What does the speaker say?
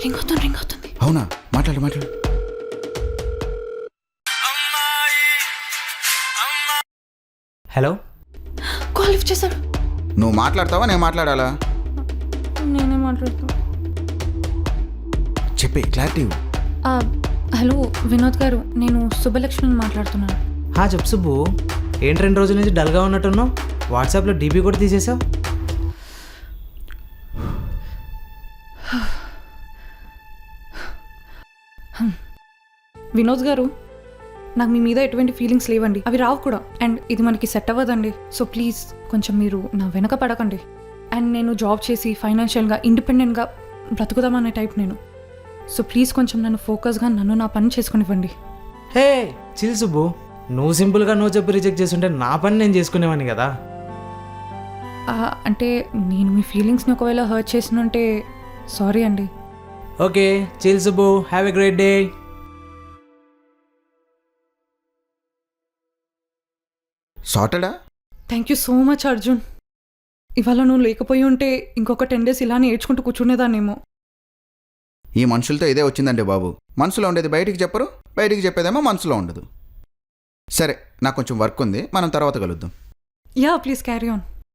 Ring అవుతుంది. అవునా? మాట్లాడు. హలో, కాల్ లిఫ్ట్ చేశారు. నువ్వు మాట్లాడతావా నేను మాట్లాడాలా? నేనే మాట్లాడుతా. చెప్పే క్లారిటీ. హలో వినోద్ గారు, నేను శుభలక్ష్మిని మాట్లాడుతున్నాను. చెప్పు సుబ్బు. ఏంటి 2 రోజుల నుంచి డల్గా ఉన్నట్టున్నావు? వాట్సాప్లో డీపీ కూడా తీసేసావు. వినోద్ గారు, నాకు మీ మీద ఎటువంటి ఫీలింగ్స్ లేవండి, అవి రావు కూడా. అండ్ ఇది మనకి సెట్ అవ్వదండి. సో ప్లీజ్ కొంచెం మీరు నా వెనక పడకండి. అండ్ నేను జాబ్ చేసి ఫైనాన్షియల్గా ఇండిపెండెంట్గా బ్రతుకుదామనే టైప్ నేను. సో ప్లీజ్ కొంచెం నన్ను ఫోకస్గా నన్ను నా పని చేసుకునివ్వండి. హే చిల్ సుబ్బు, నువ్వు సింపుల్గా నో చెప్పి రిజెక్ట్ చేస్తుంటే నా పని నేను చేసుకునేవాడిని కదా. అంటే నేను మీ ఫీలింగ్స్ని ఒకవేళ హర్ట్ చేసినుంటే సారీ అండి. Okay chill Subbu, have a great day. సార్టెడా? Thank you so much Arjun. ఇవాళ నువ్వు లేకపోయి ఉంటే ఇంకొక 10 days ఇలానే ఏడ్చుకుంటూ కూర్చునేదాన్నేమో. ఈ మనుషులతో ఇదే వచ్చిందండి బాబు. మనసులో ఉండేది బయటికి చెప్పరు, బయటికి చెప్పేదేమో మనసులో ఉండదు. సరే, నాకు కొంచెం వర్క్ ఉంది, మనం తర్వాత కలుద్దాం. Yeah please carry on.